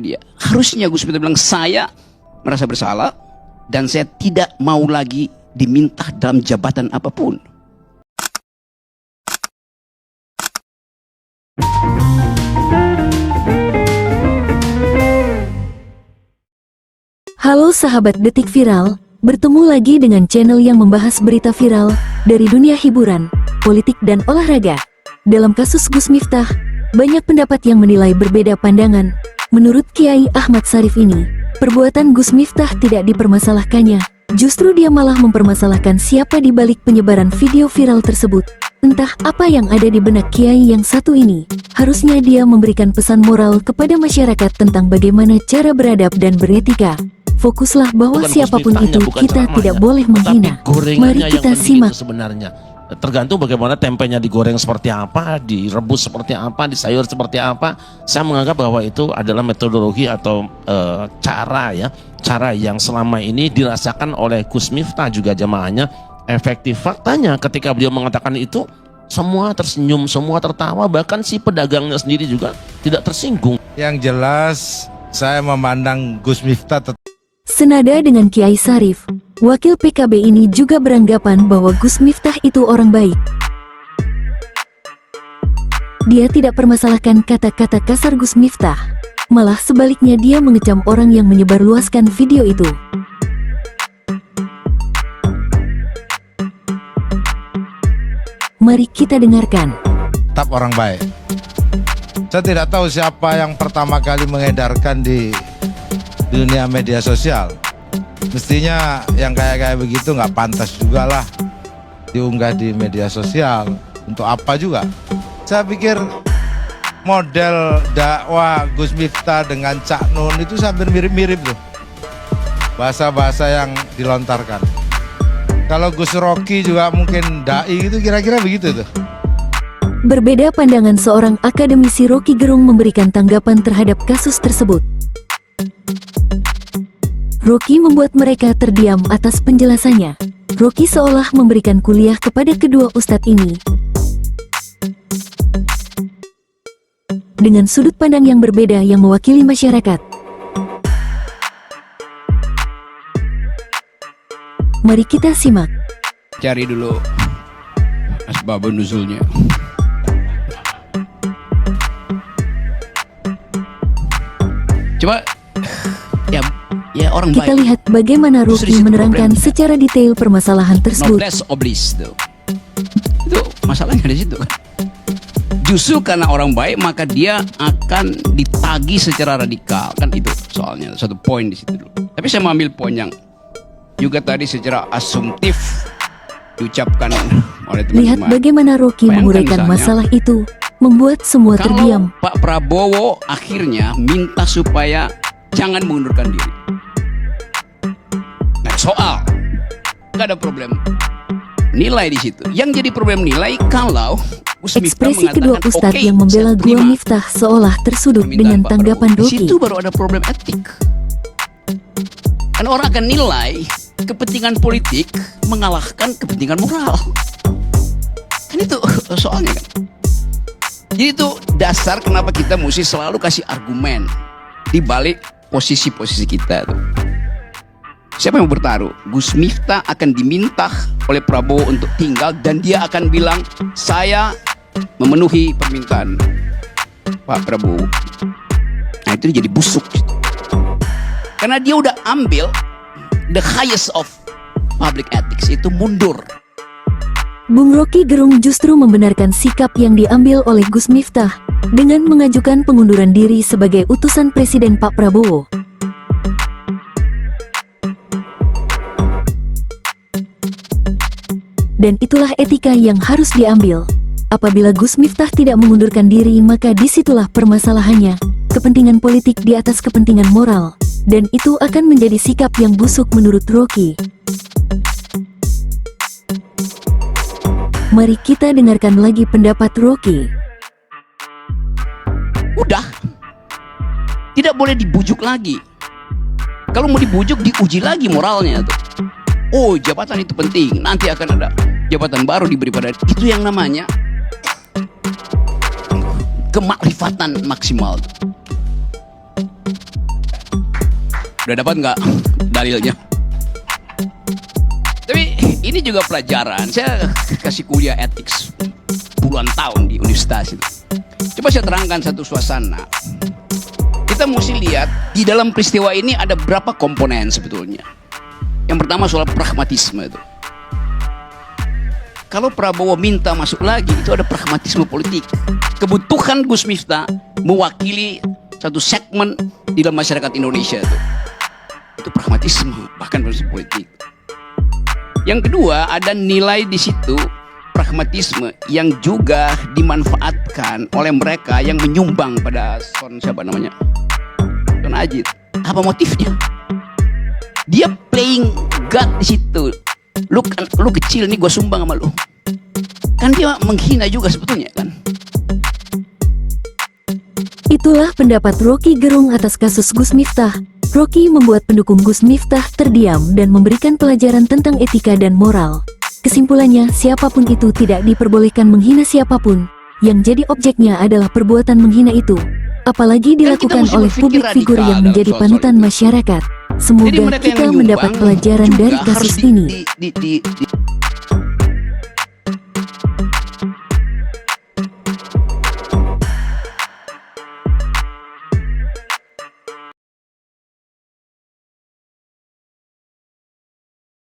Dia harusnya Gus Miftah bilang, saya merasa bersalah dan saya tidak mau lagi diminta dalam jabatan apapun. Halo sahabat Detik Viral, bertemu lagi dengan channel yang membahas berita viral dari dunia hiburan, politik dan olahraga. Dalam kasus Gus Miftah, banyak pendapat yang menilai berbeda pandangan. Menurut Kiai Ahmad Syarif ini, perbuatan Gus Miftah tidak dipermasalahkannya. Justru dia malah mempermasalahkan siapa di balik penyebaran video viral tersebut. Entah apa yang ada di benak Kiai yang satu ini. Harusnya dia memberikan pesan moral kepada masyarakat tentang bagaimana cara beradab dan beretika. Fokuslah bahwa siapapun itu kita tidak boleh menghina. Mari kita simak. Sebenarnya tergantung bagaimana tempenya digoreng seperti apa, direbus seperti apa, disayur seperti apa. Saya menganggap bahwa itu adalah metodologi atau cara yang selama ini dirasakan oleh Gus Miftah juga jamaahnya efektif. Faktanya ketika beliau mengatakan itu, semua tersenyum, semua tertawa, bahkan si pedagangnya sendiri juga tidak tersinggung. Yang jelas saya memandang Gus Miftah Senada dengan Kiai Syarif, wakil PKB ini juga beranggapan bahwa Gus Miftah itu orang baik. Dia tidak permasalahkan kata-kata kasar Gus Miftah, malah sebaliknya dia mengecam orang yang menyebarluaskan video itu. Mari kita dengarkan. tetap orang baik. Saya tidak tahu siapa yang pertama kali mengedarkan di dunia media sosial. Mestinya yang kayak begitu nggak pantas juga lah diunggah di media sosial. Untuk apa juga? Saya pikir model dakwah Gus Miftah dengan Cak Nun itu hampir mirip-mirip tuh. Bahasa-bahasa yang dilontarkan. Kalau Gus Rocky juga mungkin dai gitu, kira-kira begitu tuh. Berbeda pandangan seorang akademisi Rocky Gerung memberikan tanggapan terhadap kasus tersebut. Rocky membuat mereka terdiam atas penjelasannya. Rocky seolah memberikan kuliah kepada kedua ustadz ini. Dengan sudut pandang yang berbeda yang mewakili masyarakat. Mari kita simak. Cari dulu asbabun nuzulnya. Coba ya orang Kita baik. lihat bagaimana Justru Rocky disitu menerangkan problemnya. secara detail permasalahan tersebut. Noblesse oblige tuh. Itu masalahnya di situ kan. Justru karena orang baik maka dia akan ditagi secara radikal, kan itu soalnya satu poin di situ dulu. Tapi saya mau ambil poin yang juga tadi secara asumtif diucapkan oleh Lihat teman-teman. bagaimana Rocky Bayangkan menguraikan misalnya, masalah itu, membuat semua kalau terdiam. Pak Prabowo akhirnya minta supaya jangan mengundurkan diri. Nah, soal nggak ada problem nilai di situ. Yang jadi problem nilai kalau Gus Miftah Ekspresi kedua mengatakan, ustadz "Oke, yang membela saya Gua terima Miftah seolah tersudut permintaan dengan Pak tanggapan Prabowo." Di Rocky. situ baru ada problem etik. Kan orang akan nilai kepentingan politik mengalahkan kepentingan moral. Kan itu soalnya kan. Jadi itu dasar kenapa kita mesti selalu kasih argumen di balik posisi-posisi kita tuh. Siapa yang bertaruh? Gus Miftah akan diminta oleh Prabowo untuk tinggal dan dia akan bilang, saya memenuhi permintaan Pak Prabowo. Nah itu jadi busuk. Karena dia udah ambil the highest of public ethics, itu mundur. Bung Rocky Gerung justru membenarkan sikap yang diambil oleh Gus Miftah dengan mengajukan pengunduran diri sebagai utusan Presiden Pak Prabowo. Dan itulah etika yang harus diambil. Apabila Gus Miftah tidak mengundurkan diri, maka disitulah permasalahannya. Kepentingan politik di atas kepentingan moral. Dan itu akan menjadi sikap yang busuk menurut Rocky. Mari kita dengarkan lagi pendapat Rocky. Udah, tidak boleh dibujuk lagi. Kalau mau dibujuk, diuji lagi moralnya tuh. Oh, jabatan itu penting, nanti akan ada jabatan baru diberi pada itu, yang namanya kemakrifatan maksimal. Udah dapat nggak dalilnya? Tapi ini juga pelajaran. Saya kasih kuliah etik puluhan tahun di universitas itu. Coba saya terangkan satu suasana. Kita mesti lihat di dalam peristiwa ini ada berapa komponen sebetulnya. Yang pertama soal pragmatisme itu. Kalau Prabowo minta masuk lagi, itu ada pragmatisme politik. Kebutuhan Gus Miftah mewakili satu segmen di dalam masyarakat Indonesia itu. Itu pragmatisme, bahkan politik. Yang kedua, ada nilai di situ pragmatisme yang juga dimanfaatkan oleh mereka yang menyumbang pada Son Ajit. Apa motifnya? Dia playing God di situ. Lu kecil nih, gue sumbang sama lu. Kan dia menghina juga sebetulnya kan. Itulah pendapat Rocky Gerung atas kasus Gus Miftah. Rocky membuat pendukung Gus Miftah terdiam dan memberikan pelajaran tentang etika dan moral. Kesimpulannya, siapapun itu tidak diperbolehkan menghina siapapun. Yang jadi objeknya adalah perbuatan menghina itu. Apalagi dilakukan oleh publik figur yang menjadi panutan masyarakat. Semoga kita mendapat pelajaran dari kasus ini.